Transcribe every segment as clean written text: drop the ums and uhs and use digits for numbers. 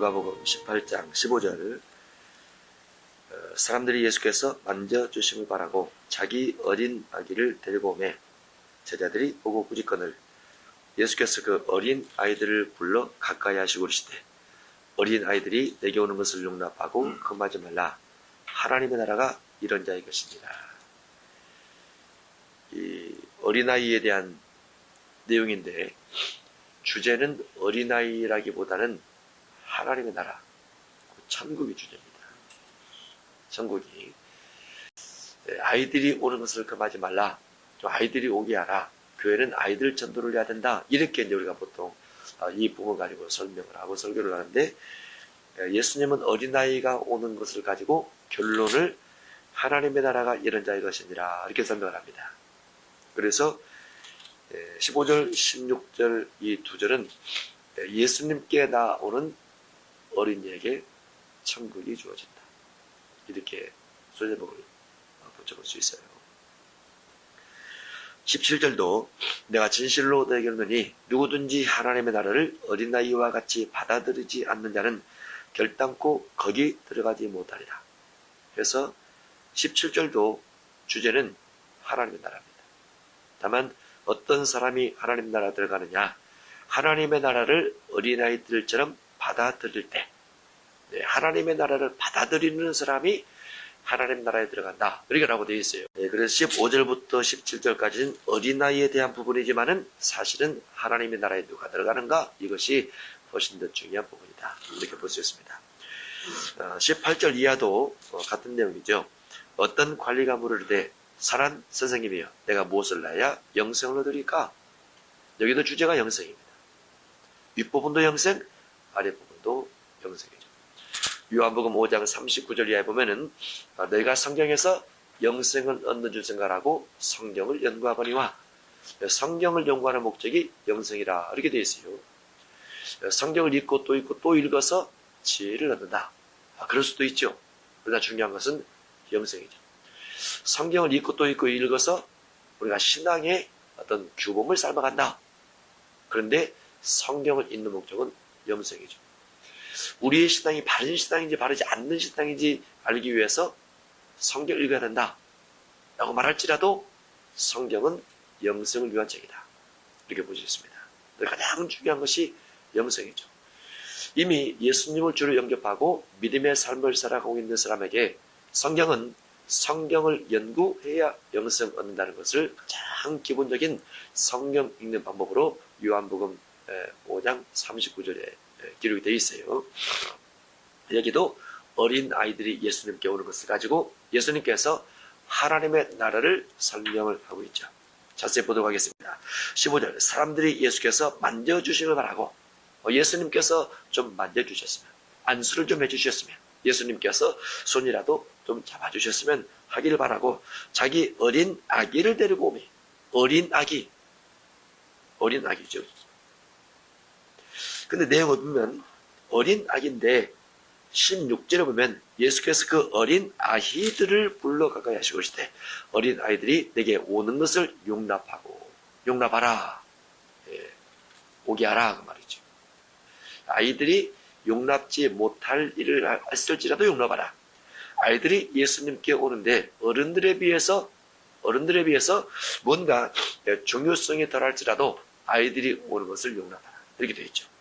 누가복음 18장 15절 사람들이 예수께서 만져주심을 바라고 자기 어린 아기를 데리고 오매 제자들이 보고 꾸짖거늘 예수께서 그 어린 아이들을 불러 가까이 하시고 이르시되 어린 아이들이 내게 오는 것을 용납하고 금하지 말라. 하나님의 나라가 이런 자의 것이니라. 이 어린아이에 대한 내용인데 주제는 어린아이라기보다는 하나님의 나라, 천국이 주제입니다. 천국이 아이들이 오는 것을 금하지 말라. 아이들이 오게 하라. 교회는 아이들 전도를 해야 된다. 이렇게 이제 우리가 보통 이 부분 가지고 설명을 하고 설교를 하는데 예수님은 어린아이가 오는 것을 가지고 결론을 하나님의 나라가 이런 자의 것이니라 이렇게 설명을 합니다. 그래서 15절, 16절 이 두 절은 예수님께 나오는 어린이에게 천국이 주어진다. 이렇게 소제목을 붙여볼 수 있어요. 17절도 내가 진실로 너에게 이르노니 누구든지 하나님의 나라를 어린아이와 같이 받아들이지 않는 자는 결단코 거기 들어가지 못하리라. 그래서 17절도 주제는 하나님의 나라입니다. 다만 어떤 사람이 하나님 나라 들어가느냐, 하나님의 나라를 어린아이들처럼 받아들일 때 하나님의 나라를 받아들이는 사람이 하나님 나라에 들어간다. 이렇게 라고 되어 있어요. 그래서 15절부터 17절까지는 어린아이에 대한 부분이지만은 사실은 하나님의 나라에 누가 들어가는가? 이것이 훨씬 더 중요한 부분이다. 이렇게 볼 수 있습니다. 18절 이하도 같은 내용이죠. 어떤 관리가 물으되 살한 선생님이여 내가 무엇을 나야 영생을 얻으리까? 여기도 주제가 영생입니다. 윗부분도 영생, 아랫부분도 영생이죠. 요한복음 5장 39절 이하에 보면은 너희가 성경에서 영생을 얻는 줄 생각하고 성경을 연구하거니와 성경을 연구하는 목적이 영생이라 이렇게 되어 있어요. 성경을 읽고 또 읽어서 지혜를 얻는다. 그럴 수도 있죠. 그러나 중요한 것은 영생이죠. 성경을 읽고 또 읽어서 우리가 신앙의 어떤 규범을 삶아간다. 그런데 성경을 읽는 목적은 영생이죠. 우리의 신앙이 바른 신앙인지 바르지 않는 신앙인지 알기 위해서 성경을 읽어야 된다 라고 말할지라도 성경은 영생을 위한 책이다. 이렇게 볼 수 있습니다. 가장 중요한 것이 영생이죠. 이미 예수님을 주로 영접하고 믿음의 삶을 살아가고 있는 사람에게 성경은 성경을 연구해야 영생 얻는다는 것을 가장 기본적인 성경 읽는 방법으로 요한복음 5장 39절에 기록이 되어 있어요. 여기도 어린 아이들이 예수님께 오는 것을 가지고 예수님께서 하나님의 나라를 설명을 하고 있죠. 자세히 보도록 하겠습니다. 15절 사람들이 예수께서 만져주시길 바라고 예수님께서 좀 만져주셨으면 안수를 좀 해주셨으면 예수님께서 손이라도 좀 잡아주셨으면 하기를 바라고 자기 어린 아기를 데리고 오매 어린 아기죠. 근데 내용을 보면 어린 아기인데 16절에 보면 예수께서 그 어린 아이들을 불러 가까이 하시고 이르시되 어린 아이들이 내게 오는 것을 용납하라. 오게 하라 그 말이죠. 아이들이 용납지 못할 일을 했을지라도 용납하라. 아이들이 예수님께 오는데 어른들에 비해서 뭔가 중요성이 덜할지라도 아이들이 오는 것을 용납하라. 이렇게 되어 있죠.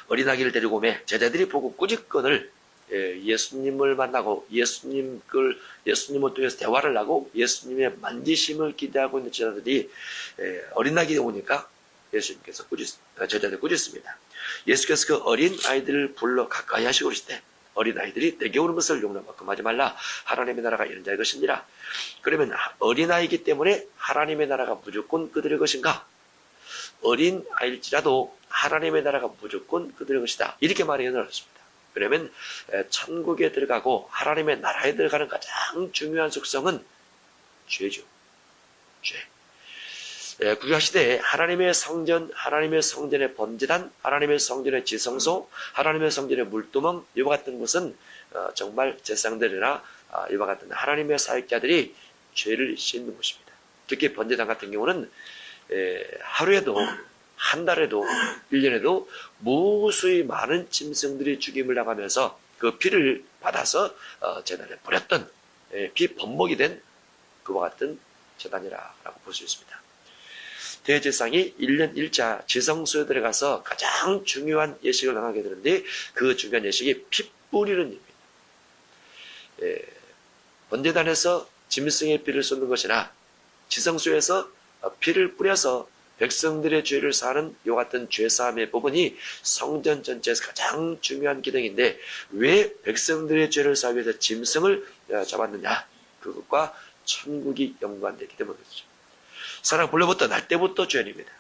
어린아기를 데리고 오매 제자들이 보고 꾸짖거늘 예수님을 만나고 예수님을 통해서 대화를 하고 예수님의 만지심을 기대하고 있는 제자들이 어린아기가 오니까 제자들이 꾸짖습니다. 예수께서 그 어린 아이들을 불러 가까이 하시고 이르시되 어린 아이들이 내게 오는 것을 용납하고 금하지 말라. 하나님의 나라가 이런 자의 것이니라. 그러면 어린 아이이기 때문에 하나님의 나라가 무조건 그들의 것인가? 어린 아이일지라도 하나님의 나라가 무조건 그들의 것이다. 이렇게 말하기는 어렵습니다. 그러면 천국에 들어가고 하나님의 나라에 들어가는 가장 중요한 속성은 죄죠. 죄. 구약시대에 하나님의 성전의 범죄단, 하나님의 성전의 지성소, 하나님의 성전의 물두멍 이와 같은 것은 정말 제사장들이나 이와 같은 하나님의 사역자들이 죄를 씻는 곳입니다. 특히 번제단 같은 경우는 하루에도 한 달에도 1년에도 무수히 많은 짐승들이 죽임을 당하면서 그 피를 받아서 제단에 뿌렸던 피 범벅이 된 그와 같은 제단이라고 볼 수 있습니다. 대제사장이 1년 1차 지성소에 들어가서 가장 중요한 예식을 당하게 되는데 그 중요한 예식이 피 뿌리는 일입니다. 번제단에서 짐승의 피를 쏟는 것이나 지성소에서 피를 뿌려서 백성들의 죄를 사하는 이와 같은 죄사함의 부분이 성전 전체에서 가장 중요한 기능인데 왜 백성들의 죄를 사하기 위해서 짐승을 잡았느냐? 그것과 천국이 연관되기 때문이죠. 사랑 불러부터 날 때부터 죄인입니다.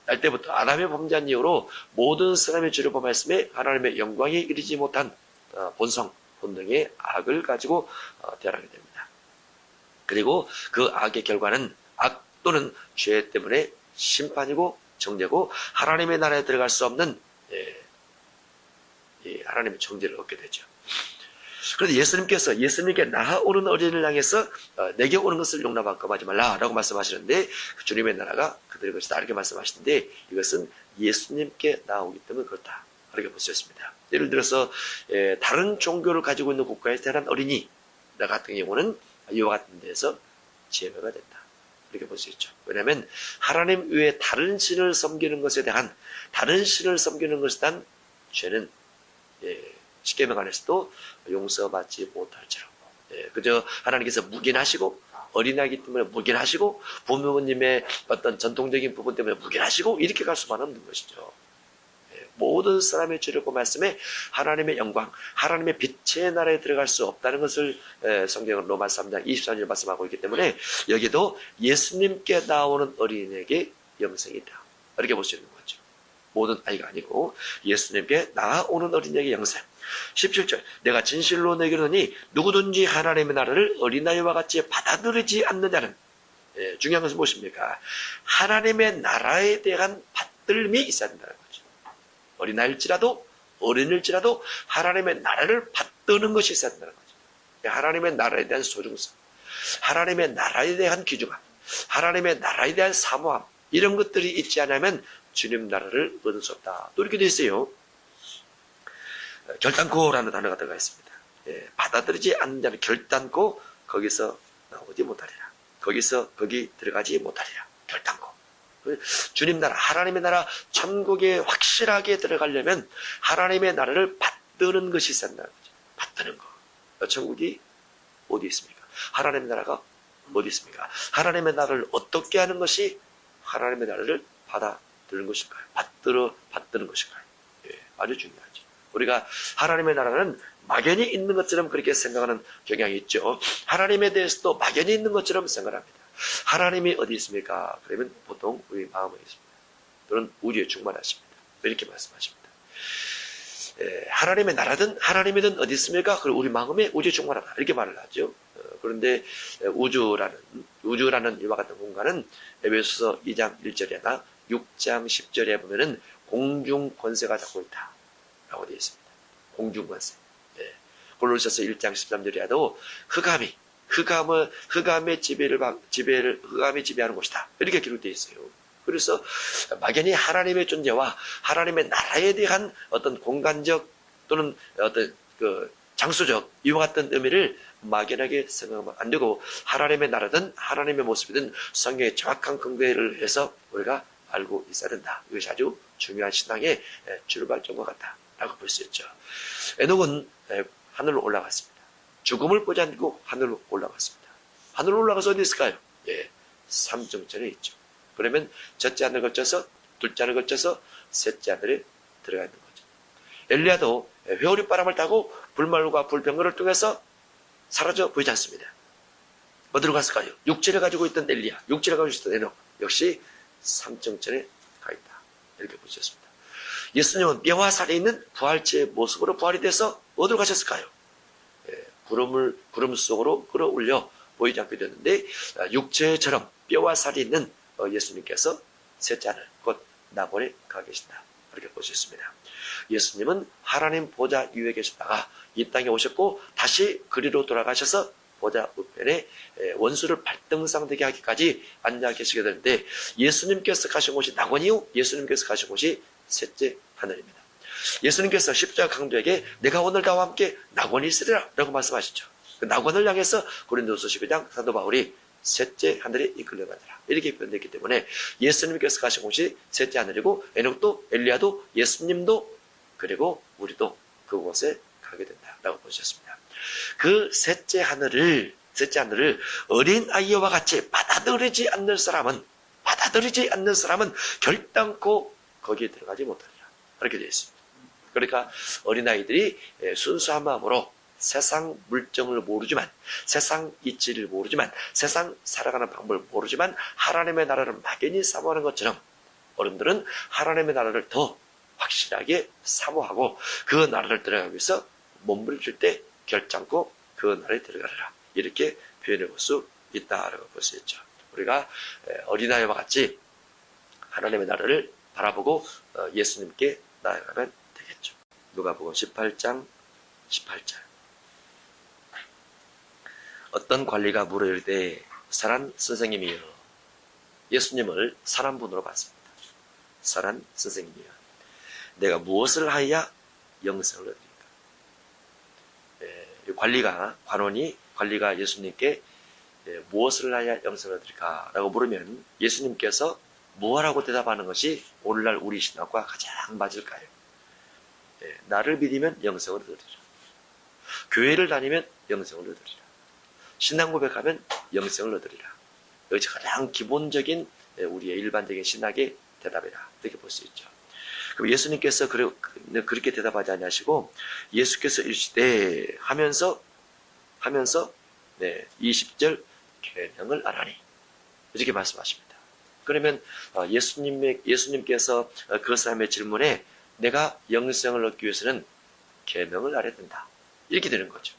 날 때부터 아담의 범죄한 이후로 모든 사람의 죄를 범하였음에 하나님의 영광에 이르지 못한 본성, 본능의 악을 가지고 태어나게 됩니다. 그리고 그 악의 결과는 악 또는 죄 때문에 심판이고 정죄고 하나님의 나라에 들어갈 수 없는 하나님의 정죄를 얻게 되죠. 그런데 예수님께 나아오는 어린이를 향해서 내게 오는 것을 용납하지 말라라고 말씀하시는데 주님의 나라가 그들의 것이다 이렇게 말씀하시는데 이것은 예수님께 나아오기 때문에 그렇다 이렇게 볼 수 있습니다. 예를 들어서 다른 종교를 가지고 있는 국가에 태어난 어린이 같은 경우는 이와 같은 데서 제외가 된다 이렇게 볼 수 있죠. 왜냐하면 하나님 외에 다른 신을 섬기는 것에 대한 죄는 십계명 안에서도 용서받지 못할지라고. 그저 하나님께서 묵인하시고 어린아이기 때문에 묵인하시고 부모님의 어떤 전통적인 부분 때문에 묵인하시고 이렇게 갈 수만 없는 것이죠. 모든 사람의 죄를 범했음에 하나님의 영광, 하나님의 빛의 나라에 들어갈 수 없다는 것을 성경은 로마 3장 23절 말씀하고 있기 때문에 여기도 예수님께 나오는 어린이에게 영생이 있다. 이렇게 볼 수 있는 거죠. 모든 아이가 아니고 예수님께 나오는 어린이에게 영생. 17절 내가 진실로 너에게 이르노니 누구든지 하나님의 나라를 어린아이와 같이 받아들이지 않는 자는 중요한 것은 무엇입니까? 하나님의 나라에 대한 받들림이 있어야 된다는 거죠. 어린아이일지라도 어린일지라도 하나님의 나라를 받드는 것이 있어야 된다는 거죠. 하나님의 나라에 대한 소중성, 하나님의 나라에 대한 귀중함, 하나님의 나라에 대한 사모함 이런 것들이 있지 않으면 주님 나라를 얻을 수 없다. 또 이렇게 되어 있어요. 결단코라는 단어가 들어가 있습니다. 받아들이지 않는 자는 결단코 거기서 나오지 못하리라. 거기 들어가지 못하리라. 결단코. 주님 나라, 하나님의 나라, 천국에 확실하게 들어가려면 하나님의 나라를 받드는 것이 있어야 한다는 거죠. 받드는 거. 천국이 어디 있습니까? 하나님의 나라가 어디 있습니까? 하나님의 나라를 어떻게 하는 것이 하나님의 나라를 받아들는 것일까요? 받드는 것일까요? 아주 중요하죠. 우리가 하나님의 나라는 막연히 있는 것처럼 그렇게 생각하는 경향이 있죠. 하나님에 대해서도 막연히 있는 것처럼 생각합니다. 하나님이 어디 있습니까? 그러면 보통 우리 마음에 있습니다. 또는 우주에 충만하십니다. 이렇게 말씀하십니다. 하나님의 나라든 하나님이든 어디 있습니까? 그리고 우리 마음에 우주에 충만하다. 이렇게 말을 하죠. 그런데 우주라는 이와 같은 공간은 에베소서 2장 1절이나 6장 10절에 보면은 공중 권세가 잡고 있다. 라고 되어 있습니다. 공중관세. 골로새서 1장 13절에도 흑암이 지배하는 곳이다. 이렇게 기록되어 있어요. 그래서 막연히 하나님의 존재와 하나님의 나라에 대한 어떤 공간적 또는 어떤 장소적 이와 같은 의미를 막연하게 생각하면 안 되고 하나님의 나라든 하나님의 모습이든 성경의 정확한 근거를 해서 우리가 알고 있어야 된다. 이것이 아주 중요한 신앙의 출발점과 같다. 라고 볼 수 있죠. 에녹은 하늘로 올라갔습니다. 죽음을 보지 않고 하늘로 올라갔습니다. 하늘로 올라가서 어디 있을까요? 삼중전에 있죠. 그러면 첫째 하늘 거쳐서 둘째 하늘 거쳐서 셋째 하늘에 들어가 있는 거죠. 엘리야도 회오리 바람을 타고 불말과 불병거를 통해서 사라져 보이지 않습니다. 어디로 갔을까요? 육체를 가지고 있던 엘리야, 육체를 가지고 있던 에녹 역시 삼중전에 가 있다. 이렇게 볼 수 있습니다. 예수님은 뼈와 살이 있는 부활체의 모습으로 부활이 돼서 어디로 가셨을까요? 구름 속으로 끌어올려 보이지 않게 되는데 육체처럼 뼈와 살이 있는 예수님께서 셋째 하늘 곧 낙원에 가 계신다. 이렇게 볼 수 있습니다. 예수님은 하나님 보좌 위에 계셨다가 이 땅에 오셨고 다시 그리로 돌아가셔서 보좌 우편에 원수를 발등상되게 하기까지 앉아 계시게 되는데, 예수님께서 가신 곳이 낙원이요, 예수님께서 가신 곳이 셋째 하늘입니다. 예수님께서 십자가 강도에게 내가 오늘 나와 함께 낙원이 있으리라 라고 말씀하시죠. 그 낙원을 향해서 고린도서 12장 사도 바울이 셋째 하늘에 이끌려가더라 이렇게 표현되기 때문에, 예수님께서 가신 곳이 셋째 하늘이고, 에녹도 엘리야도 예수님도 그리고 우리도 그곳에 가게 된다라고 보셨습니다. 그 셋째 하늘을 어린 아이와 같이 받아들이지 않는 사람은 결단코 거기에 들어가지 못하리라, 그렇게 되어 있습니다. 그러니까 어린아이들이 순수한 마음으로 세상 물정을 모르지만, 세상 이치를 모르지만, 세상 살아가는 방법을 모르지만 하나님의 나라를 막연히 사모하는 것처럼, 어른들은 하나님의 나라를 더 확실하게 사모하고 그 나라를 들어가기 위해서 몸부림칠 때 결단코 그 나라에 들어가라, 이렇게 표현해 볼 수 있다라고 볼 수 있죠. 우리가 어린아이와 같이 하나님의 나라를 바라보고 예수님께 나아가면 되겠죠. 누가복음 18장 18절. 어떤 관리가 물어 이르되 사란 선생님이여, 예수님을 사람분으로 봤습니다. 사란 선생님이여, 내가 무엇을 하여야 영생을 얻으리까? 관리가 예수님께 무엇을 하여야 영생을 얻으리까? 라고 물으면 예수님께서 무엇라고 대답하는 것이 오늘날 우리 신학과 가장 맞을까요? 나를 믿으면 영생을 얻으리라. 교회를 다니면 영생을 얻으리라. 신앙 고백하면 영생을 얻으리라. 여기 가장 기본적인 우리의 일반적인 신학의 대답이라, 이렇게 볼 수 있죠. 그럼 예수님께서 그렇게 대답하지 않으시고, 예수께서 이르시되 하면서 20절 계명을 알아니, 이렇게 말씀하십니다. 그러면 예수님께서 그 사람의 질문에 내가 영생을 얻기 위해서는 계명을 알아야 된다, 이렇게 되는 거죠.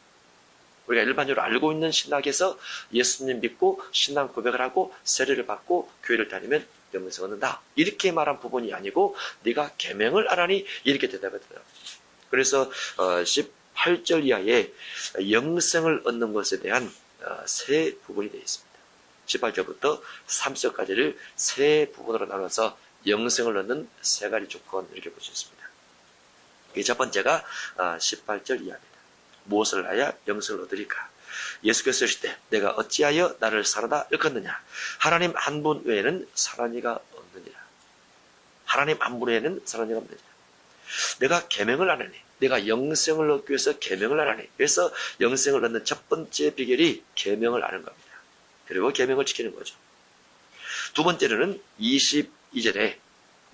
우리가 일반적으로 알고 있는 신학에서 예수님 믿고 신앙 고백을 하고 세례를 받고 교회를 다니면 영생을 얻는다, 이렇게 말한 부분이 아니고 네가 계명을 알아니, 이렇게 대답했더라고요. 그래서 18절 이하에 영생을 얻는 것에 대한 세 부분이 되어 있습니다. 18절부터 30절까지를 세 부분으로 나눠서 영생을 얻는 세 가지 조건, 이렇게 볼 수 있습니다. 첫 번째가 18절 이하입니다. 무엇을 하여 영생을 얻으리까? 예수께서 이르시되 내가 어찌하여 나를 사르다 일컫느냐? 하나님 한 분 외에는 사는 이가 없느니라. 하나님 한 분 외에는 사는 이가 없느니라. 내가 계명을 안 하니, 내가 영생을 얻기 위해서 계명을 안 하니. 그래서 영생을 얻는 첫 번째 비결이 계명을 아는 겁니다. 그리고 계명을 지키는 거죠. 두 번째로는 22절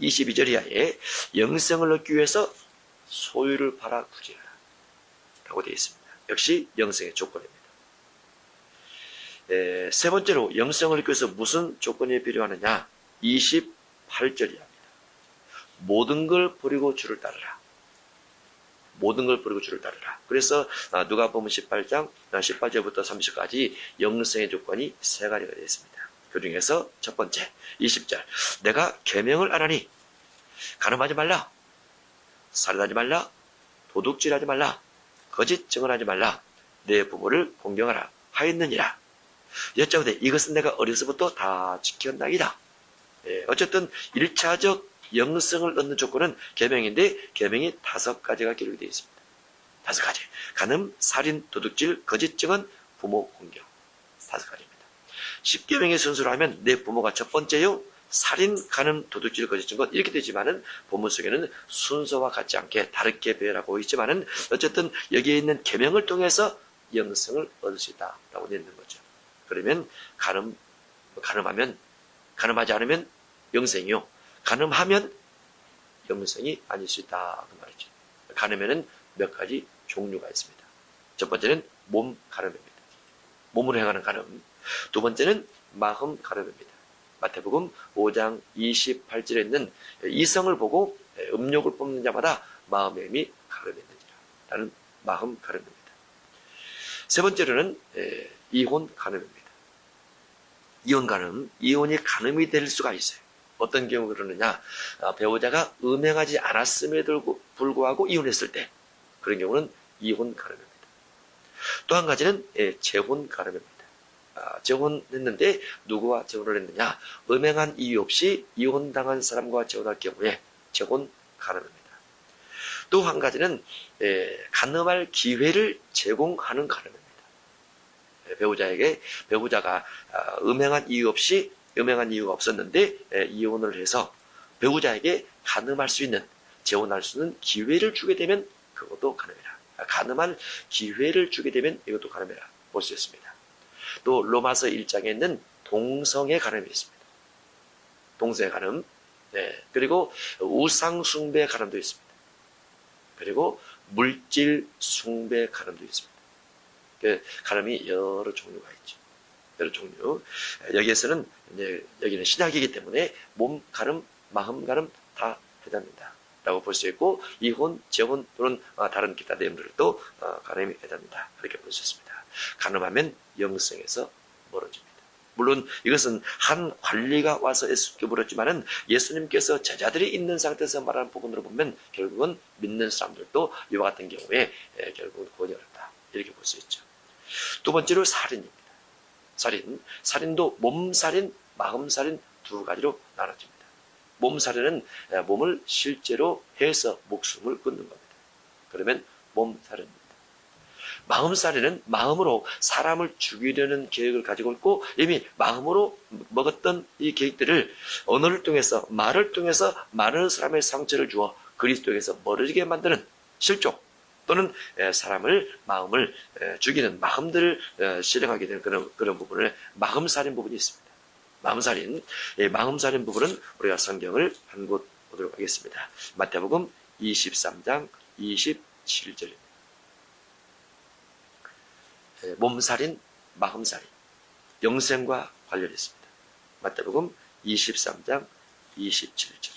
이하에 영생을 얻기 위해서 소유를 팔아 구제하라 라고 되어 있습니다. 역시 영생의 조건입니다. 세 번째로 영생을 얻기 위해서 무슨 조건이 필요하느냐? 28절이합니다. 모든 걸 버리고 주를 따르라. 모든 걸 버리고 주를 따르라. 그래서 누가복음 18장 18절부터 30절까지 영생의 조건이 세 가지가 되어 있습니다. 그 중에서 첫 번째 20절, 내가 계명을 안하니 간음하지 말라, 살인하지 말라, 도둑질하지 말라, 거짓 증언하지 말라, 내 부모를 공경하라 하였느니라. 여짜오되 이것은 내가 어려서부터 다 지켰나이다. 어쨌든 1차적 영생을 얻는 조건은 계명인데, 계명이 5가지가 기록이 되어 있습니다. 5가지. 간음, 살인, 도둑질, 거짓 증언, 부모 공경. 5가지입니다. 10계명의 순서로 하면 내 부모가 첫 번째요, 살인, 간음, 도둑질, 거짓 증언, 이렇게 되지만은 본문 속에는 순서와 같지 않게 다르게 배열하고 있지만은 어쨌든 여기에 있는 계명을 통해서 영생을 얻을 수 있다라고 되어 있는 거죠. 그러면 간음하지 않으면 영생이요, 간음하면 영생이 아닐 수 있다 그 말이죠. 간음에는 몇 가지 종류가 있습니다. 첫 번째는 몸 간음입니다. 몸으로 행하는 간음. 두 번째는 마음 간음입니다. 마태복음 5장 28절에 있는 이성을 보고 음욕을 뽑는 자마다 마음의 힘이 가름했느니라 라는 마음 간음입니다. 세 번째로는 이혼 간음입니다. 이혼 간음, 이혼이 간음이 될 수가 있어요. 어떤 경우 그러느냐? 배우자가 음행하지 않았음에도 불구하고 이혼했을 때, 그런 경우는 이혼 간음입니다. 또 한 가지는 재혼 가늠입니다. 재혼했는데 누구와 재혼을 했느냐? 음행한 이유 없이 이혼당한 사람과 재혼할 경우에 재혼 가늠입니다. 또 한 가지는 가늠할 기회를 제공하는 가늠입니다. 배우자가 음행한 이유가 없었는데 이혼을 해서 배우자에게 가늠할 수 있는, 재혼할 수 있는 기회를 주게 되면 그것도 가늠이라. 가늠할 기회를 주게 되면 이것도 가늠이라 볼 수 있습니다. 또 로마서 1장에는 동성애 가늠이 있습니다. 동성애 가늠. 그리고 우상 숭배 가늠도 있습니다. 그리고 물질 숭배 가늠도 있습니다. 가늠이 여러 종류가 있죠. 여러 종류. 여기는 신약이기 때문에 몸 가늠, 마음 가늠 다 해당된다 라고 볼 수 있고, 이혼, 재혼 또는 다른 기타 내용들도 가늠이 해당된다 이렇게 볼 수 있습니다. 가늠하면 영성에서 멀어집니다. 물론 이것은 한 관리가 와서 예수님께 물었지만은, 예수님께서 제자들이 있는 상태에서 말하는 부분으로 보면 결국은 믿는 사람들도 이와 같은 경우에 결국은 구원이 어렵다 이렇게 볼 수 있죠. 두 번째로 살인입니다. 살인도 몸살인, 마음살인 두 가지로 나눠집니다. 몸살인은 몸을 실제로 해서 목숨을 끊는 겁니다. 그러면 몸살인입니다. 마음살인은 마음으로 사람을 죽이려는 계획을 가지고 있고, 이미 마음으로 먹었던 이 계획들을 언어를 통해서, 말을 통해서 많은 사람의 상처를 주어 그리스도에게서 멀어지게 만드는 실족, 또는 마음을 죽이는 마음들을 실행하게 되는 그런 부분을 마음살인 부분이 있습니다. 마음살인 부분은 우리가 성경을 한 곳 보도록 하겠습니다. 마태복음 23장 27절입니다. 몸살인, 마음살인, 영생과 관련이 있습니다. 마태복음 23장 27절.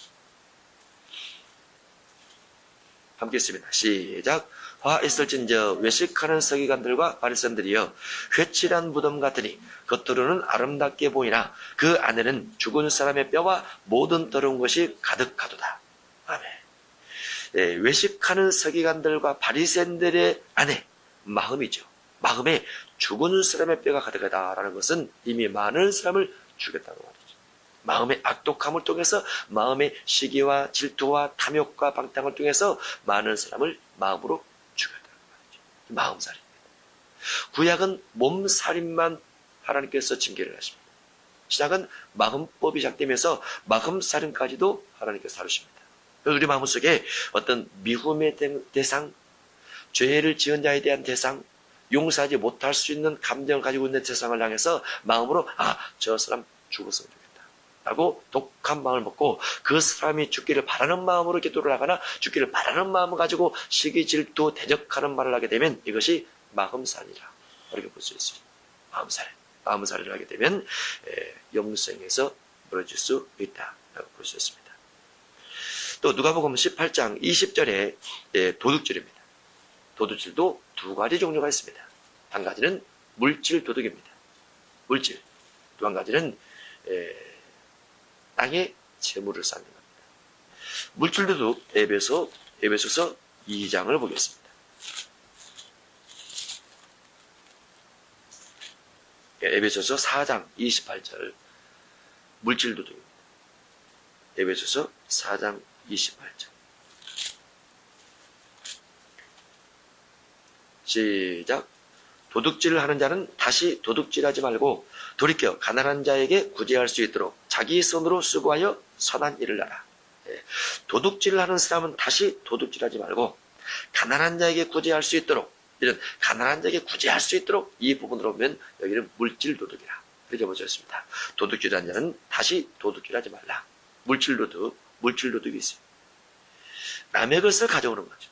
함께 있습니다. 시작. 화 있을진저 외식하는 서기관들과 바리새인들이여, 회칠한 무덤 같으니 겉으로는 아름답게 보이나 그 안에는 죽은 사람의 뼈와 모든 더러운 것이 가득하도다. 아멘. 외식하는 서기관들과 바리새인들의 안에 마음이죠. 마음에 죽은 사람의 뼈가 가득하다라는 것은 이미 많은 사람을 죽였다는 말이죠. 마음의 악독함을 통해서, 마음의 시기와 질투와 탐욕과 방탕을 통해서 많은 사람을 마음으로 죽였다는 말이죠. 마음살인입니다. 구약은 몸살인만 하나님께서 징계를 하십니다. 신약은 마음법이 시작되면서 마음살인까지도 하나님께서 다루십니다. 우리 마음속에 어떤 미움의 대상, 죄를 지은 자에 대한 대상, 용서하지 못할 수 있는 감정을 가지고 있는 세상을 향해서 마음으로 저 사람 죽었으면 좋겠다 라고 독한 마음을 먹고, 그 사람이 죽기를 바라는 마음으로 기도를 하거나 죽기를 바라는 마음을 가지고 시기, 질투, 대적하는 말을 하게 되면 이것이 마음살이라 이렇게 볼 수 있습니다. 마음살이를 하게 되면 영생에서 멀어질 수 있다라고 볼 수 있습니다. 또 누가복음 18장 20절에 도둑질입니다. 도둑질도 두 가지 종류가 있습니다. 한 가지는 물질 도둑입니다. 물질. 또 한 가지는 땅에 재물을 쌓는 겁니다. 물질 도둑, 에베소서 2장을 보겠습니다. 에베소서 4장 28절, 물질 도둑입니다. 에베소서 4장 28절. 시작. 도둑질을 하는 자는 다시 도둑질하지 말고 돌이켜 가난한 자에게 구제할 수 있도록 자기 손으로 수고하여 선한 일을 하라. 도둑질을 하는 사람은 다시 도둑질하지 말고 가난한 자에게 구제할 수 있도록, 이런 가난한 자에게 구제할 수 있도록 이 부분으로 보면 여기는 물질 도둑이라 이렇게 볼 수 있습니다. 도둑질하는 자는 다시 도둑질하지 말라. 물질 도둑이 있습니다. 남의 것을 가져오는 거죠.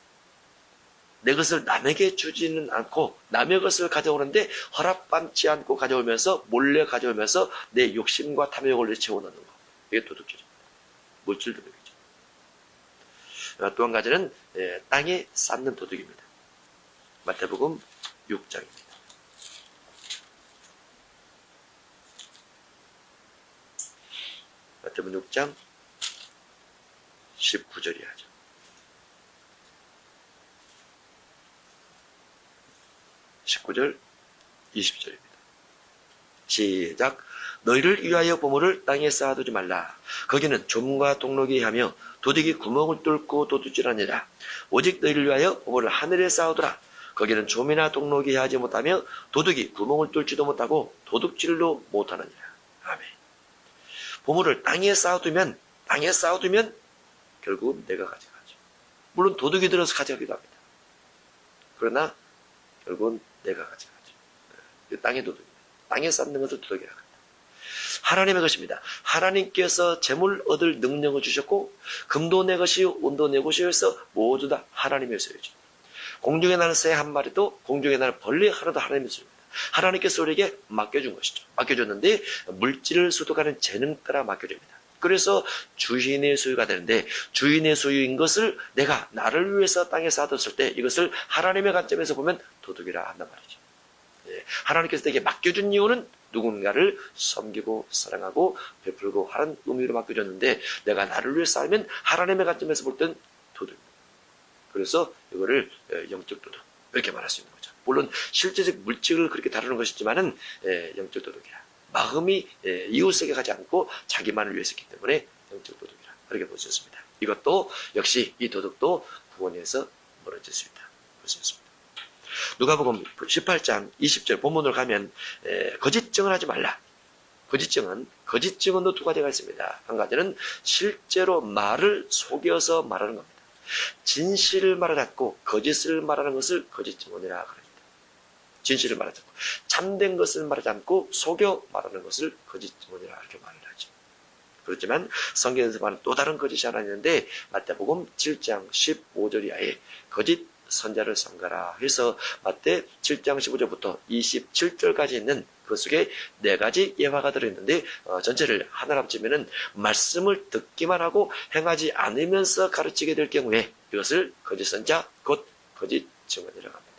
내 것을 남에게 주지는 않고 남의 것을 가져오는데 허락받지 않고 가져오면서, 몰래 가져오면서 내 욕심과 탐욕을 채워넣는 것. 이게 도둑질입니다. 물질 도둑이죠. 또 한 가지는 땅에 쌓는 도둑입니다. 마태복음 6장입니다. 마태복음 6장 19절이 하죠. 19절, 20절입니다. 시작. 너희를 위하여 보물을 땅에 쌓아두지 말라. 거기는 좀과 동록이 하며 도둑이 구멍을 뚫고 도둑질하니라. 오직 너희를 위하여 보물을 하늘에 쌓아두라. 거기는 좀이나 동록이 하지 못하며 도둑이 구멍을 뚫지도 못하고 도둑질도 못하느니라. 아멘. 보물을 땅에 쌓아두면 결국 내가 가져가죠. 물론 도둑이 들어서 가져가기도 합니다. 그러나 결국은 내가 가져가죠. 땅의 도둑입니다. 땅에 쌓는 것을 도둑이라고 합니다. 하나님의 것입니다. 하나님께서 재물 얻을 능력을 주셨고 금도 내 것이요 온도 내 것이요 해서 모두 다 하나님의 소유죠. 공중에 나는 새 한 마리도 공중에 나는 벌레 하나도 하나님의 소유입니다. 하나님께서 우리에게 맡겨준 것이죠. 맡겨줬는데 물질을 수독하는 재능 따라 맡겨줍니다. 그래서 주인의 소유가 되는데 주인의 소유인 것을 내가 나를 위해서 땅에 쌓아뒀을 때 이것을 하나님의 관점에서 보면 도둑이라 한단 말이죠. 하나님께서 내게 맡겨준 이유는 누군가를 섬기고 사랑하고 베풀고 하는 의미로 맡겨줬는데 내가 나를 위해 쌓으면 하나님의 관점에서 볼 땐 도둑입니다. 그래서 이거를 영적 도둑 이렇게 말할 수 있는 거죠. 물론 실제적 물질을 그렇게 다루는 것이지만은 영적 도둑이라. 마음이 이웃에게 가지 않고 자기만을 위해서 했기 때문에 영적 도둑이라 그렇게 볼 수 있습니다. 이것도 역시 이 도둑도 구원에서 멀어질 수 있다 볼 수 있습니다. 누가복음 18장 20절 본문으로 가면 거짓 증언하지 말라. 거짓 증언도 두 가지가 있습니다. 한 가지는 실제로 말을 속여서 말하는 겁니다. 진실을 말하지 않고 거짓을 말하는 것을 거짓 증언이라 합니다. 진실을 말하지 않고 참된 것을 말하지 않고 속여 말하는 것을 거짓 증언이라 이렇게 말을 하죠. 그렇지만 성경에서 말하는 또 다른 거짓이 하나 있는데 마태복음 7장 15절 이하에 거짓 선자를 삼가라 해서 마태 7장 15절부터 27절까지 있는 그 속에 네 가지 예화가 들어있는데 전체를 하나로 합치면은 말씀을 듣기만 하고 행하지 않으면서 가르치게 될 경우에 이것을 거짓 선자 곧 거짓 증언이라고 합니다.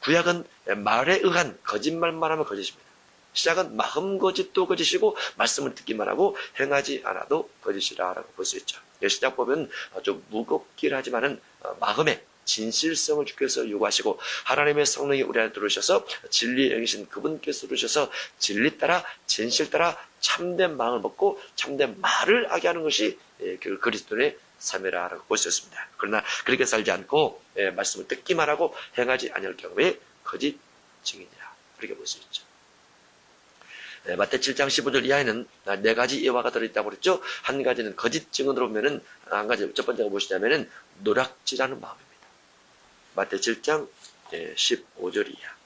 구약은 말에 의한 거짓말만 하면 거짓입니다. 시작은 마음 거짓도 거짓이고 말씀을 듣기만 하고 행하지 않아도 거짓이라고 볼 수 있죠. 시작 보면 좀 무겁긴 하지만은 마음의 진실성을 주께서 요구하시고 하나님의 성령이 우리 안에 들어오셔서 진리의 영이신 그분께서 들어오셔서 진리 따라 진실 따라 참된 마음을 먹고 참된 말을 하게 하는 것이 그리스도의 삶이라고 볼 수 있습니다. 그러나 그렇게 살지 않고 말씀을 듣기만 하고 행하지 않을 경우에 거짓 증인이라 그렇게 볼 수 있죠. 마태 7장 15절 이하에는 네 가지 예화가 들어있다고 그랬죠. 한 가지는 거짓 증언으로 보면은 한 가지 첫 번째가 무엇이냐면은 노략질하는 마음입니다. 마태 7장 15절 이하.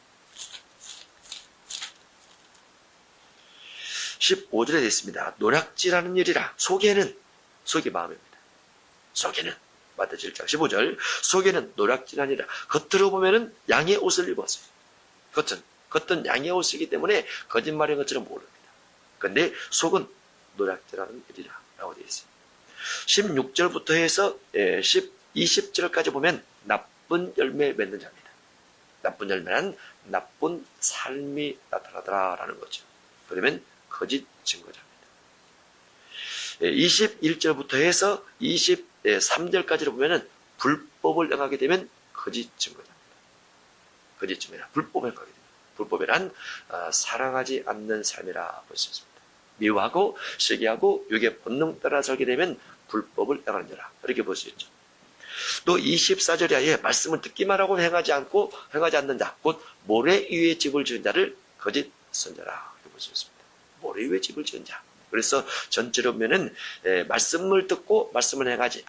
15절에 되어 있습니다. 노략질하는 일이라 속이 마음입니다. 속에는 마태 7장 15절 속에는 노략질하는 일이라 겉으로 보면은 양의 옷을 입었어요. 겉은 양의 옷이기 때문에 거짓말인 것처럼 모릅니다. 그런데 속은 노략질하는 일이라 라고 되어 있어요. 16절부터 해서 20절까지 보면 나쁜 열매 맺는 자입니다. 나쁜 열매는 나쁜 삶이 나타나더라라는 거죠. 그러면 거짓 증거자입니다. 21절부터 해서 23절까지를 보면은 불법을 행하게 되면 거짓 증거자입니다. 거짓 증거자, 불법을 행하게 됩니다. 불법이란 사랑하지 않는 삶이라 볼 수 있습니다. 미워하고 시기하고 육의 본능 따라 살게 되면 불법을 행하는 자라 이렇게 볼 수 있죠. 또 24절 이하에 말씀을 듣기만 하고 행하지 않는 자, 곧 모래 위에 집을 지은 자를 거짓 선자라 이렇게 볼 수 있습니다. 모래 위에 집을 지은 자. 그래서 전체로 보면은 말씀을 듣고 말씀을 행하지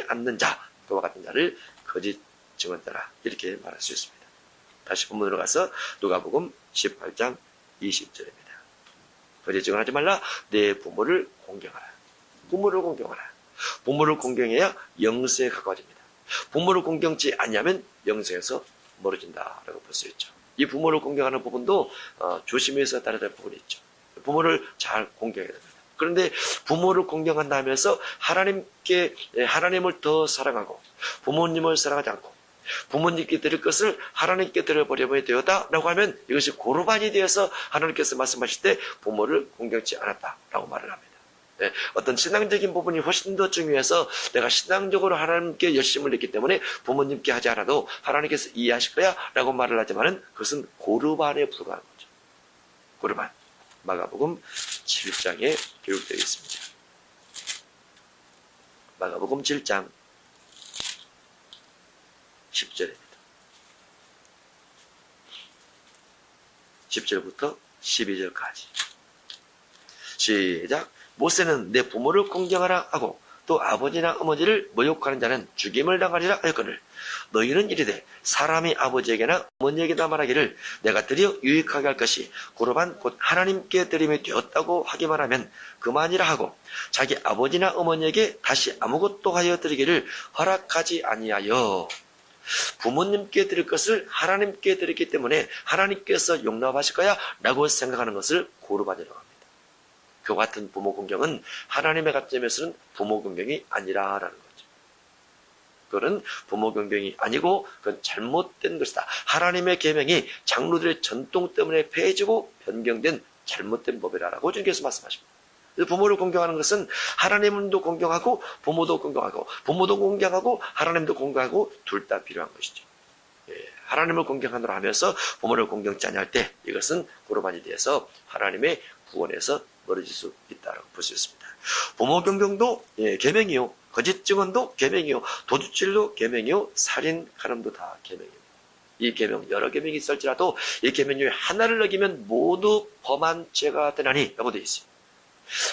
않는 자, 그와 같은 자를 거짓 증언자라 이렇게 말할 수 있습니다. 다시 본문으로 가서 누가복음 18장 20절입니다. 거짓 증언하지 말라. 내 부모를 공경하라. 부모를 공경하라. 부모를 공경해야 영생에 가까워집니다. 부모를 공경치 않냐면 영생에서 멀어진다라고 볼 수 있죠. 이 부모를 공경하는 부분도 조심해서 따라야 될 부분이 있죠. 부모를 잘 공경해야 됩니다. 그런데 부모를 공경한다 하면서 하나님을 더 사랑하고 부모님을 사랑하지 않고 부모님께 드릴 것을 하나님께 드려버리면 되었다라고 하면 이것이 고르반이 되어서 하나님께서 말씀하실 때 부모를 공경치 않았다라고 말을 합니다. 어떤 신앙적인 부분이 훨씬 더 중요해서 내가 신앙적으로 하나님께 열심을 냈기 때문에 부모님께 하지 않아도 하나님께서 이해하실 거야 라고 말을 하지만은 그것은 고르반에 불과한 거죠. 고르반. 마가복음 7장에 기록되어 있습니다. 마가복음 7장 10절입니다. 10절부터 12절까지. 시작. 모세는 내 부모를 공경하라 하고 또 아버지나 어머니를 모욕하는 자는 죽임을 당하리라 하였거늘 너희는 이르되 사람이 아버지에게나 어머니에게나 말하기를 내가 드려 유익하게 할 것이 고르반 곧 하나님께 드림이 되었다고 하기만 하면 그만이라 하고 자기 아버지나 어머니에게 다시 아무것도 하여 드리기를 허락하지 아니하여 부모님께 드릴 것을 하나님께 드렸기 때문에 하나님께서 용납하실 거야 라고 생각하는 것을 고르반이라고 합니다. 그 같은 부모 공경은 하나님의 관점에서는 부모 공경이 아니라라는 거죠. 그거는 부모 공경이 아니고 그건 잘못된 것이다. 하나님의 계명이 장로들의 전통 때문에 폐해지고 변경된 잘못된 법이라고 주님께서 말씀하십니다. 부모를 공경하는 것은 하나님도 공경하고 부모도 공경하고 부모도 공경하고 하나님도 공경하고 둘 다 필요한 것이죠. 하나님을 공경하노라 하면서 부모를 공경치 아니할 때 이것은 고르반이 되어서 하나님의 구원에서 멀어질 수 있다고 볼 수 있습니다. 부모 경경도 계명이요, 거짓 증언도 계명이요, 도둑질도 계명이요, 살인, 간음도 다 계명입니다. 이 계명 여러 계명이 있을지라도 이 계명 중에 하나를 어기면 모두 범한 죄가 되나니 라고 되어 있습니다.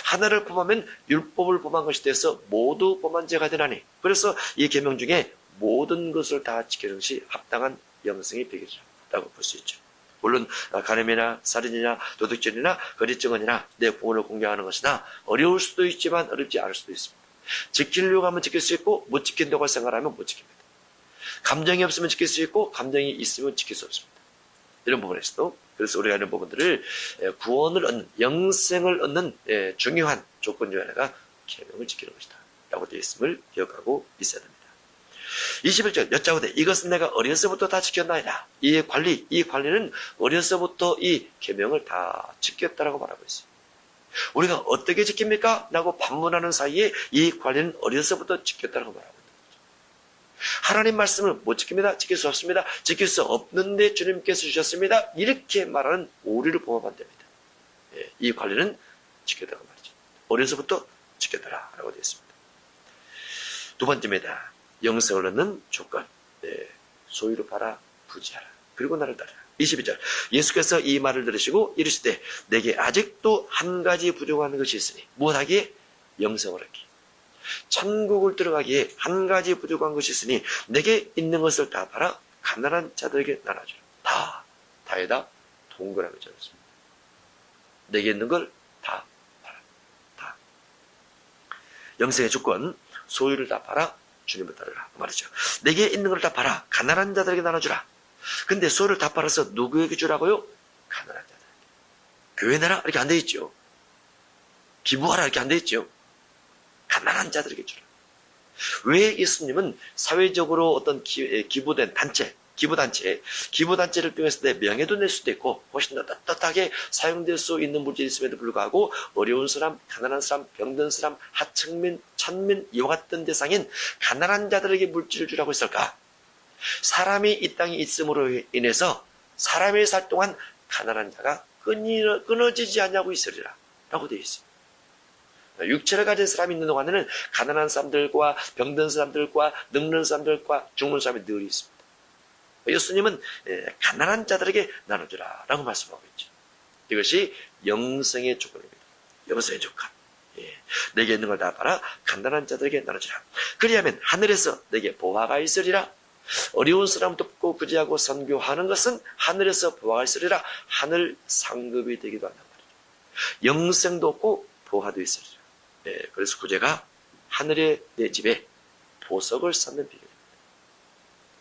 하나를 범하면 율법을 범한 것이 돼서 모두 범한 죄가 되나니 그래서 이 계명 중에 모든 것을 다 지키는 것이 합당한 영성의 비결이라고 볼 수 있죠. 물론 간음이나 살인이나 도둑질이나 거짓 증언이나 내 부모를 공경하는 것이나 어려울 수도 있지만 어렵지 않을 수도 있습니다. 지키려고 하면 지킬 수 있고 못 지킨다고 생각하면 못 지킵니다. 감정이 없으면 지킬 수 있고 감정이 있으면 지킬 수 없습니다. 이런 부분에서도 그래서 우리가 이런 부분들을 구원을 얻는 영생을 얻는 중요한 조건 중 하나가 계명을 지키는 것이다 라고 되어 있음을 기억하고 있어야 됩니다. 21절 여짜오되 이것은 내가 어려서부터 다 지켰나이다. 이 관리는 어려서부터 이 계명을 다 지켰다라고 말하고 있어요. 우리가 어떻게 지킵니까? 라고 반문하는 사이에 이 관리는 어려서부터 지켰다라고 말하고 있는 거죠. 하나님 말씀을 못 지킵니다. 지킬 수 없습니다. 지킬 수 없는데 주님께서 주셨습니다. 이렇게 말하는 오류를 범하면 안 됩니다. 이 관리는 지켰다고 말이죠. 어려서부터 지켰다라고 되어 있습니다. 두 번째입니다. 영생을 얻는 조건. 소유를 팔아 부지하라. 그리고 나를 따르라. 22절. 예수께서 이 말을 들으시고 이르시되 내게 아직도 한 가지 부족한 것이 있으니 무엇하기에? 영생을 얻기. 천국을 들어가기에 한 가지 부족한 것이 있으니 내게 있는 것을 다 팔아 가난한 자들에게 나눠주라. 다에다 동그라미 쳐줬습니다. 내게 있는 걸 다 팔아. 다. 영생의 조건. 소유를 다 팔아 주님을 따르라 그 말이죠. 내게 있는 걸 다 팔아 가난한 자들에게 나눠주라. 근데 소유를 다 팔아서 누구에게 주라고요? 가난한 자들. 교회 내라 이렇게 안 돼 있죠. 기부하라 이렇게 안 돼 있죠. 가난한 자들에게 주라. 왜 예수님은 사회적으로 어떤 기부된 단체, 기부단체를 통해서 내 명예도 낼 수도 있고 훨씬 더 떳떳하게 사용될 수 있는 물질이 있음에도 불구하고 어려운 사람, 가난한 사람, 병든 사람, 하층민, 천민 이와 같은 대상인 가난한 자들에게 물질을 주라고 했을까? 사람이 이 땅에 있음으로 인해서 사람이 살 동안 가난한 자가 끊어지지 않냐고 있으리라 라고 되어 있습니다. 육체를 가진 사람이 있는 동안에는 가난한 사람들과 병든 사람들과 늙는 사람들과 죽는 사람이 늘 있습니다. 예수님은 가난한 자들에게 나눠주라 라고 말씀하고 있죠. 이것이 영생의 조건입니다. 영생의 조건. 내게 있는 걸 다 팔아 가난한 자들에게 나눠주라. 그리하면 하늘에서 내게 보화가 있으리라. 어려운 사람 돕고 구제하고 선교하는 것은 하늘에서 보화가 있으리라. 하늘 상급이 되기도 한단 말이죠. 영생도 없고 보화도 있으리라. 그래서 구제가 하늘의 내 집에 보석을 쌓는 비결입니다.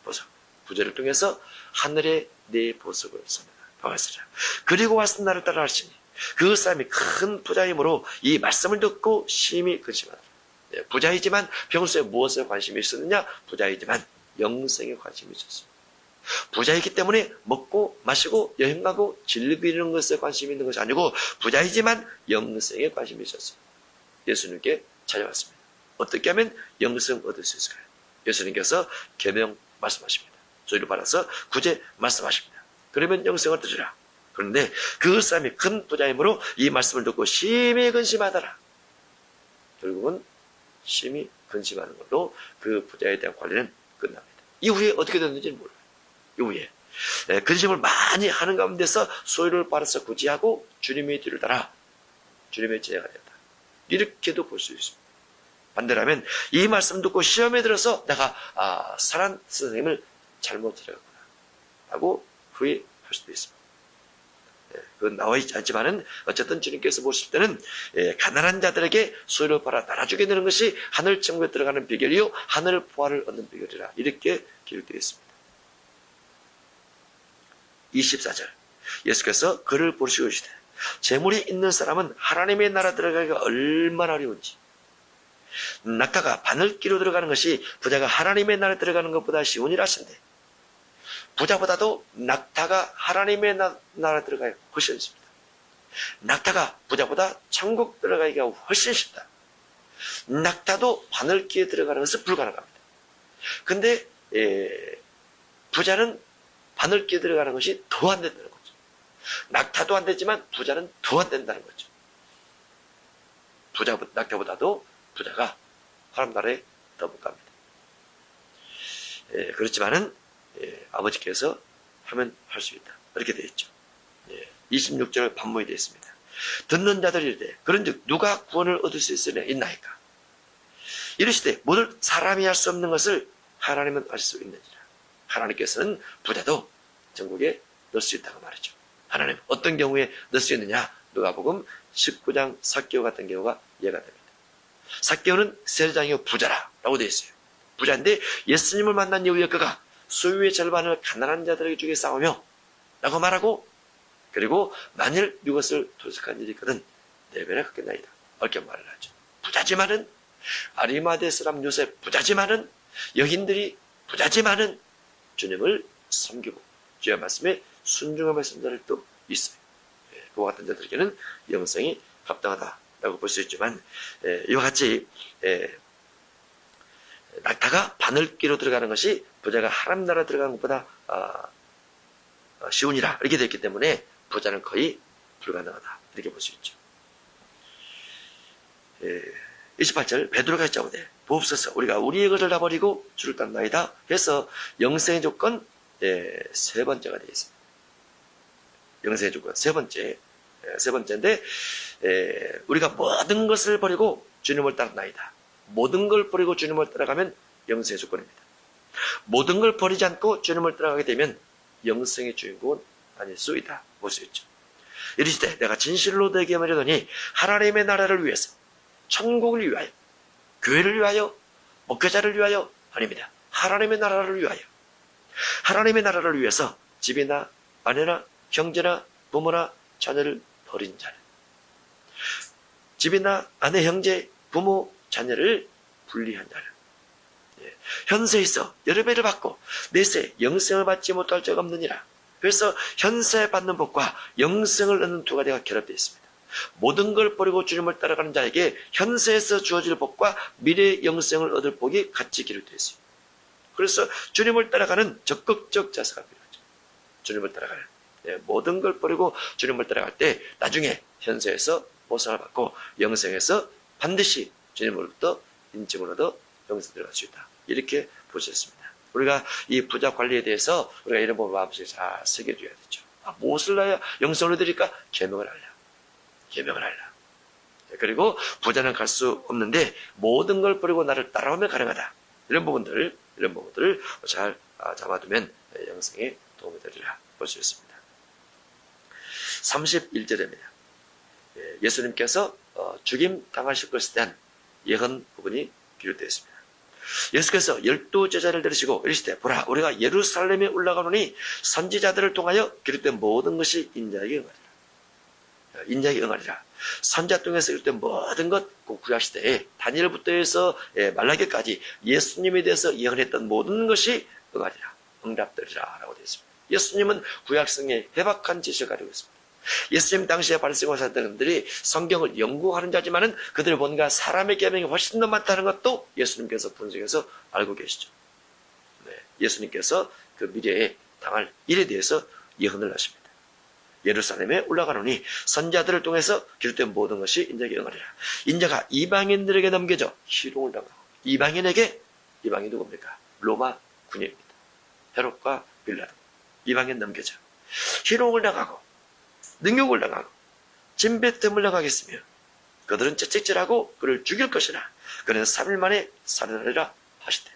보석. 구제를 통해서 하늘의 내 보석을 쌓는다. 보화가 있으리라. 그리고 와서 나를 따라 하시니 그 사람이 큰 부자이므로 이 말씀을 듣고 심히 근심하더라. 부자이지만 평소에 무엇에 관심이 있었느냐? 부자이지만 영생에 관심이 있었습니다. 부자이기 때문에 먹고 마시고 여행가고 즐기는 것에 관심이 있는 것이 아니고 부자이지만 영생에 관심이 있었어요. 예수님께 찾아왔습니다. 어떻게 하면 영생 얻을 수 있을까요? 예수님께서 계명 말씀하십니다. 저희를 받아서 구제 말씀하십니다. 그러면 영생을 얻으리라. 그런데 그 사람이 큰 부자이므로 이 말씀을 듣고 심히 근심하더라. 결국은 심히 근심하는 걸로 그 부자에 대한 관리는 끝납니다. 이후에 어떻게 됐는지는 몰라요. 이후에 근심을 많이 하는 가운데서 소유를 받아서 구제하고 주님의 뒤를 따라 주님의 제자가 되었다. 이렇게도 볼 수 있습니다. 반대라면 이 말씀 듣고 시험에 들어서 내가 사란 선생님을 잘못 들었구나 하고 후회할 수도 있습니다. 그건 나와 있지 않지만은 어쨌든 주님께서 보실 때는 가난한 자들에게 소유를 팔아 나눠주게 되는 것이 하늘 천국에 들어가는 비결이요 하늘 부활을 얻는 비결이라 이렇게 기록되어 있습니다. 24절 예수께서 그를 부르시고 이르시되 재물이 있는 사람은 하나님의 나라 들어가기가 얼마나 어려운지 낙타가 바늘기로 들어가는 것이 부자가 하나님의 나라에 들어가는 것보다 쉬우니라 하신대. 부자보다도 낙타가 하나님의 나라에 들어가기가 훨씬 쉽다. 낙타가 부자보다 천국 들어가기가 훨씬 쉽다. 낙타도 바늘기에 들어가는 것은 불가능합니다. 근데 부자는 바늘기에 들어가는 것이 더 안 된다는 거죠. 낙타도 안 되지만 부자는 더 안 된다는 거죠. 낙타보다도 부자가 하나님 나라에 더 못 갑니다. 그렇지만은 아버지께서 하면 할 수 있다. 이렇게 되어 있죠. 26절 반문이 되어 있습니다. 듣는 자들이 이르되 그런즉 누가 구원을 얻을 수 있나이까? 이르시되 모든 사람이 할 수 없는 것을 하나님은 할 수 있느니라. 하나님께서는 부자도 천국에 넣을 수 있다고 말이죠. 하나님 어떤 경우에 넣을 수 있느냐? 누가복음 19장 삭개오 같은 경우가 예가 됩니다. 삭개오는 세리장이요 부자라고 되어 있어요. 부자인데 예수님을 만난 이후에 그가 소유의 절반을 가난한 자들에게 주게 싸우며 라고 말하고 그리고 만일 이것을 도둑한 일이 있거든 네 배나 갚겠나이다. 이렇게 말을 하죠. 부자지만은 아리마대 사람 요셉 부자지만은 여인들이 부자지만은 주님을 섬기고 주의 말씀에 순종하며 쓴 자들도 있어요. 그와 같은 자들에게는 영생이 합당하다라고 볼 수 있지만 이와 같이 낙타가 바늘기로 들어가는 것이 부자가 하나님 나라 들어가는 것보다 쉬우니라 이렇게 되었기 때문에 부자는 거의 불가능하다 이렇게 볼 수 있죠. 28절 베드로가 했자오되 보옵소서 우리가 우리의 것을 다 버리고 주를 따르나이다 해서 영생의 조건 세 번째가 되어 있습니다. 영생의 조건 세 번째인데 우리가 모든 것을 버리고 주님을 따르나이다. 모든 걸 버리고 주님을 따라가면 영생의 조건입니다. 모든 걸 버리지 않고 주님을 따라가게 되면 영생의 주인공은 아닐 수 있다. 볼 수 있죠. 이르시되 내가 진실로 너에게 말하노니 하나님의 나라를 위해서 천국을 위하여 교회를 위하여 목회자를 위하여 아닙니다. 하나님의 나라를 위하여 하나님의 나라를 위해서 집이나 아내나 형제나 부모나 자녀를 버린 자는 집이나 아내 형제 부모 자녀를 분리한 자는 현세에 있어 여러 배를 받고 내세 영생을 받지 못할 자가 없느니라. 그래서 현세에 받는 복과 영생을 얻는 두 가지가 결합되어 있습니다. 모든 걸 버리고 주님을 따라가는 자에게 현세에서 주어질 복과 미래의 영생을 얻을 복이 같이 기록되어 있습니다. 그래서 주님을 따라가는 적극적 자세가 필요하죠. 주님을 따라가는 모든 걸 버리고 주님을 따라갈 때 나중에 현세에서 보상을 받고 영생에서 반드시 주님으로부터 인침을 얻어 영생 들어갈 수 있다. 이렇게 보셨습니다. 우리가 이 부자 관리에 대해서 우리가 이런 부분 마음속에 잘 새겨줘야 되죠. 무엇을 해야 영생을 얻으리까? 계명을 하려. 계명을 하려. 그리고 부자는 갈 수 없는데 모든 걸 버리고 나를 따라오면 가능하다. 이런 부분들을 잘 잡아두면 영생에 도움이 되리라 볼 수 있습니다. 31절입니다. 예수님께서 죽임 당하실 것에 대한 예언 부분이 기록되어 있습니다. 예수께서 12제자를 데리시고 이르시되 보라 우리가 예루살렘에 올라가노니 선지자들을 통하여 기록된 모든 것이 인자에게 응하리라. 인자에게 응하리라. 선지자 통해서 기록된 모든 것 구약시대에 다니엘부터 해서 말라기까지 예수님에 대해서 예언했던 모든 것이 응하리라. 응답되리라 라고 되어 있습니다. 예수님은 구약성에 해박한 지식을 가지고 있습니다. 예수님 당시에 바리새인과 사람들이 성경을 연구하는 자지만은 그들 뭔가 사람의 계명이 훨씬 더 많다는 것도 예수님께서 분석해서 알고 계시죠. 네, 예수님께서 그 미래에 당할 일에 대해서 예언을 하십니다. 예루살렘에 올라가노니 선자들을 통해서 기록된 모든 것이 인자에게 응하리라. 인자가 이방인들에게 넘겨져 희롱을 당하고, 이방인에게, 이방인 누굽니까? 로마 군인입니다. 헤롯과 빌라도. 이방인 넘겨져 희롱을 당하고 능욕을 당하고 진뱉음을 당하겠으며 그들은 채찍질하고 그를 죽일 것이나 그는 3일 만에 살아나리라 하시되.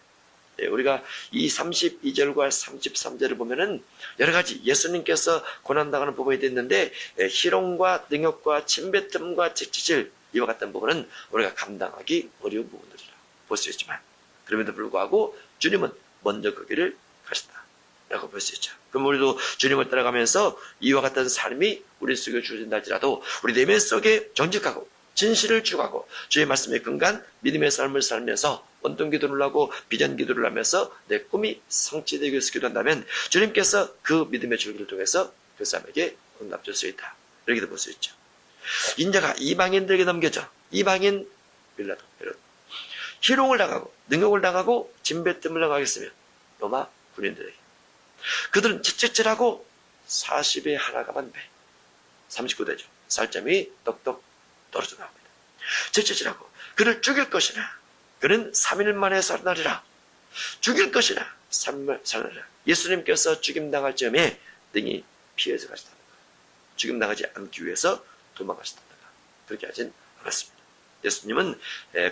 네, 우리가 이 32절과 33절을 보면은 여러 가지 예수님께서 고난당하는 부분이 있는데, 희롱과 능욕과 침뱉음과 채찍질, 이와 같은 부분은 우리가 감당하기 어려운 부분들이라 볼 수 있지만, 그럼에도 불구하고 주님은 먼저 그 길을 가셨다 라고 볼 수 있죠. 그럼 우리도 주님을 따라가면서 이와 같은 삶이 우리 속에 주어진다 할지라도 우리 내면 속에 정직하고 진실을 추구하고 주의 말씀에 근간 믿음의 삶을 살면서 원통 기도를 하고 비전 기도를 하면서 내 꿈이 성취되기 위해서 기도한다면 주님께서 그 믿음의 줄기를 통해서 그 사람에게 응답 줄 수 있다. 이렇게도 볼 수 있죠. 인자가 이방인들에게 넘겨져 이방인 빌라도 희롱을 당하고 능욕을 당하고 진뱉음을 당하겠으며 로마 군인들에게 그들은 채찍질하고 40에 하나가 만 배 39대죠. 살점이 떡떡 떨어져 나옵니다. 채찍질하고 그를 죽일 것이나 그는 3일 만에 살아나리라. 죽일 것이나 3일 만에 살아나리라. 예수님께서 죽임당할 즈음에 능히 피해서 가시다가 죽임당하지 않기 위해서 도망가시다가 그렇게 하진 않았습니다. 예수님은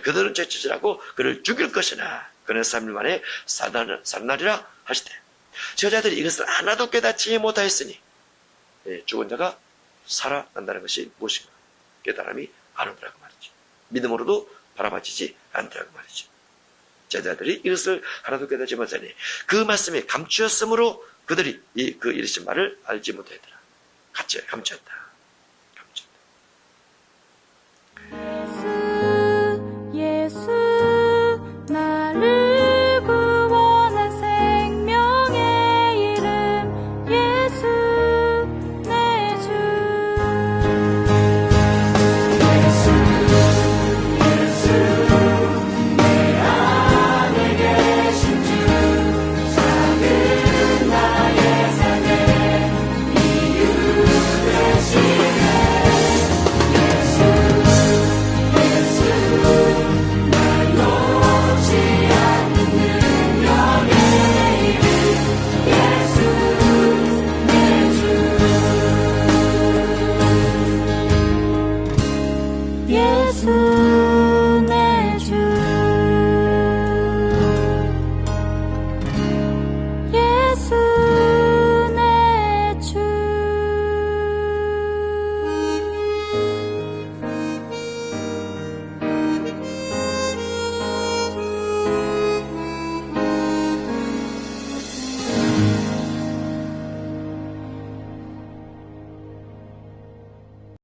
그들은 채찍질하고 그를 죽일 것이나 그는 3일 만에 살아나리라 하시되 제자들이 이것을 하나도 깨닫지 못하였으니 죽은 자가 살아난다는 것이 무엇인가 깨달음이 안 오더라고 말이죠. 믿음으로도 바라봐지지 않더라고 말이죠. 제자들이 이것을 하나도 깨닫지 못하니 그 말씀이 감추었으므로 그들이 그 이르신 말을 알지 못하더라. 감추었다.